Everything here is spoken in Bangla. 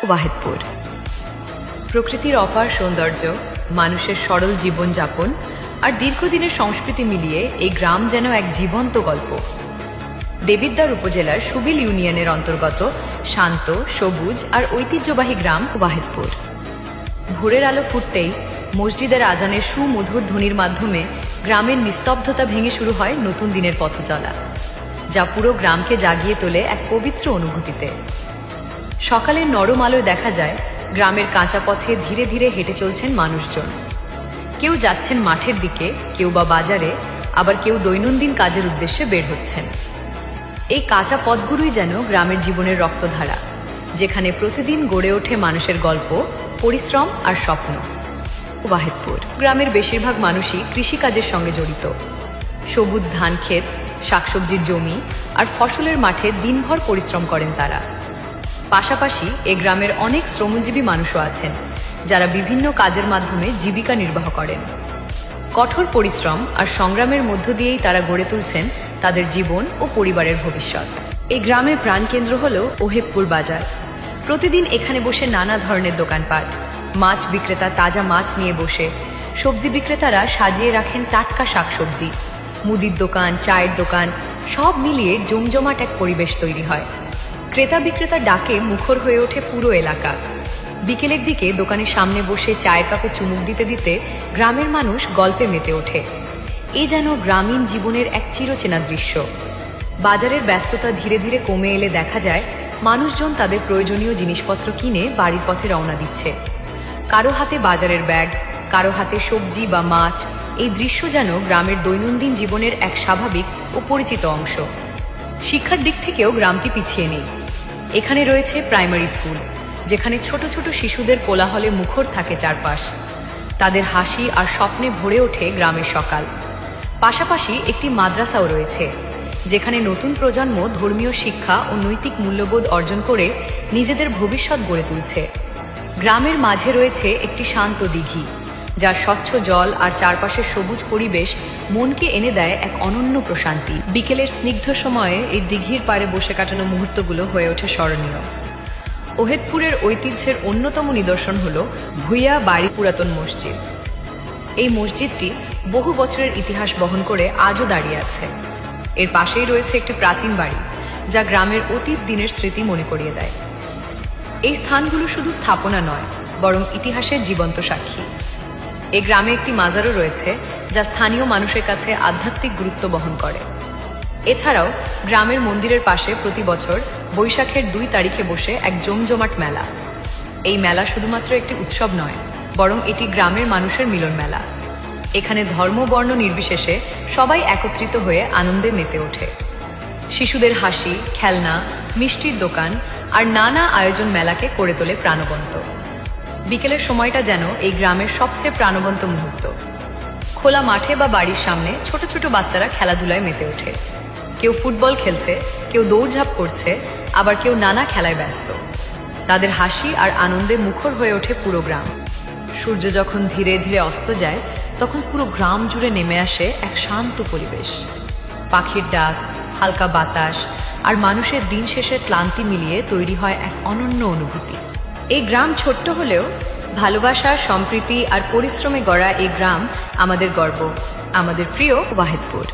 ওয়াহেদপুর। প্রকৃতির অপার সৌন্দর্য, মানুষের সরল জীবনযাপন আর দীর্ঘদিনের সংস্কৃতি মিলিয়ে এই গ্রাম যেন এক জীবন্ত গল্প। দেবিদ্বার উপজেলার সুবিল ইউনিয়নের অন্তর্গত শান্ত, সবুজ আর ঐতিহ্যবাহী গ্রাম ওয়াহেদপুর। ভোরের আলো ফুটতেই মসজিদের আজানের সুমধুর ধ্বনির মাধ্যমে গ্রামের নিস্তব্ধতা ভেঙে শুরু হয় নতুন দিনের পথ চলা, যা পুরো গ্রামকে জাগিয়ে তোলে এক পবিত্র অনুভূতিতে। সকালের নরম আলোয় দেখা যায় গ্রামের কাঁচা পথে ধীরে ধীরে হেঁটে চলছেন মানুষজন। কেউ যাচ্ছেন মাঠের দিকে, কেউ বা বাজারে, আবার কেউ দৈনন্দিন কাজের উদ্দেশ্যে বের হচ্ছেন। এই কাঁচা পথগুলোই যেন গ্রামের জীবনের রক্তধারা, যেখানে প্রতিদিন গড়ে ওঠে মানুষের গল্প, পরিশ্রম আর স্বপ্ন। ওয়াহেদপুর গ্রামের বেশিরভাগ মানুষই কৃষিকাজের সঙ্গে জড়িত। সবুজ ধান ক্ষেত, শাকসবজির জমি আর ফসলের মাঠে দিনভর পরিশ্রম করেন তারা। পাশাপাশি এ গ্রামের অনেক শ্রমজীবী মানুষও আছেন, যারা বিভিন্ন কাজের মাধ্যমে জীবিকা নির্বাহ করেন। কঠোর পরিশ্রম আর সংগ্রামের মধ্য দিয়েই তারা গড়ে তুলছেন তাদের জীবন ও পরিবারের ভবিষ্যৎ। এই গ্রামের প্রাণকেন্দ্র হল ওহেবপুর বাজার। প্রতিদিন এখানে বসে নানা ধরনের দোকানপাট। মাছ বিক্রেতা তাজা মাছ নিয়ে বসে, সবজি বিক্রেতারা সাজিয়ে রাখেন টাটকা শাকসবজি, মুদির দোকান, চায়ের দোকান, সব মিলিয়ে জমজমাট এক পরিবেশ তৈরি হয়। ক্রেতা বিক্রেতা ডাকে মুখর হয়ে ওঠে পুরো এলাকা। বিকেলের দিকে দোকানের সামনে বসে চায়ের কাপে চুমুক দিতে দিতে গ্রামের মানুষ গল্পে মেতে ওঠে। এ যেন গ্রামীণ জীবনের এক চিরচেনা দৃশ্য। বাজারের ব্যস্ততা ধীরে ধীরে কমে এলে দেখা যায় মানুষজন তাদের প্রয়োজনীয় জিনিসপত্র কিনে বাড়ির পথে রওনা দিচ্ছে। কারো হাতে বাজারের ব্যাগ, কারো হাতে সবজি বা মাছ। এই দৃশ্য যেন গ্রামের দৈনন্দিন জীবনের এক স্বাভাবিক ও পরিচিত অংশ। শিক্ষার দিক থেকেও গ্রামটি পিছিয়ে নেই। এখানে রয়েছে প্রাইমারি স্কুল, যেখানে ছোট ছোট শিশুদের কোলাহলে মুখর থাকে চারপাশ। তাদের হাসি আর স্বপ্নে ভরে ওঠে গ্রামের সকাল। পাশাপাশি একটি মাদ্রাসাও রয়েছে, যেখানে নতুন প্রজন্ম ধর্মীয় শিক্ষা ও নৈতিক মূল্যবোধ অর্জন করে নিজেদের ভবিষ্যৎ গড়ে তুলছে। গ্রামের মাঝে রয়েছে একটি শান্ত দিঘি, যার স্বচ্ছ জল আর চারপাশের সবুজ পরিবেশ মনকে এনে দেয় এক অনন্য প্রশান্তি। বিকেলের স্নিগ্ধ সময়ে এই দিঘির পাড়ে বসে কাটানো মুহূর্তগুলো হয়ে ওঠে স্মরণীয়। ওহেদপুরের ঐতিহ্যের অন্যতম নিদর্শন হল ভূঁইয়া বাড়ি পুরাতন মসজিদ। এই মসজিদটি বহু বছরের ইতিহাস বহন করে আজও দাঁড়িয়ে আছে। এর পাশেই রয়েছে একটি প্রাচীন বাড়ি, যা গ্রামের অতীত দিনের স্মৃতি মনে করিয়ে দেয়। এই স্থানগুলো শুধু স্থাপনা নয়, বরং ইতিহাসের জীবন্ত সাক্ষী। এই গ্রামে একটি মাজারও রয়েছে, যা স্থানীয় মানুষের কাছে আধ্যাত্মিক গুরুত্ব বহন করে। এছাড়াও গ্রামের মন্দিরের পাশে প্রতি বছর বৈশাখের 2 তারিখে বসে এক জমজমাট মেলা। এই মেলা শুধুমাত্র একটি উৎসব নয়, বরং এটি গ্রামের মানুষের মিলন মেলা। এখানে ধর্ম বর্ণ নির্বিশেষে সবাই একত্রিত হয়ে আনন্দে মেতে ওঠে। শিশুদের হাসি, খেলনা, মিষ্টির দোকান আর নানা আয়োজন মেলাকে করে তোলে প্রাণবন্ত। বিকেলের সময়টা যেন এই গ্রামের সবচেয়ে প্রাণবন্ত মুহূর্ত। খোলা মাঠে বা বাড়ির সামনে ছোট ছোট বাচ্চারা খেলাধুলায় মেতে ওঠে। কেউ ফুটবল খেলছে, কেউ দৌড়ঝাঁপ করছে, আবার কেউ নানা খেলায় ব্যস্ত। তাদের হাসি আর আনন্দে মুখর হয়ে ওঠে পুরো গ্রাম। সূর্য যখন ধীরে ধীরে অস্ত যায়, তখন পুরো গ্রাম জুড়ে নেমে আসে এক শান্ত পরিবেশ। পাখির ডাক, হালকা বাতাস আর মানুষের দিন শেষের ক্লান্তি মিলিয়ে তৈরি হয় এক অনন্য অনুভূতি। এই গ্রাম ছোট্ট হলেও ভালোবাসা, সম্প্রীতি আর পরিশ্রমে গড়া এই গ্রাম আমাদের গর্ব, আমাদের প্রিয় ওয়াহেদপুর।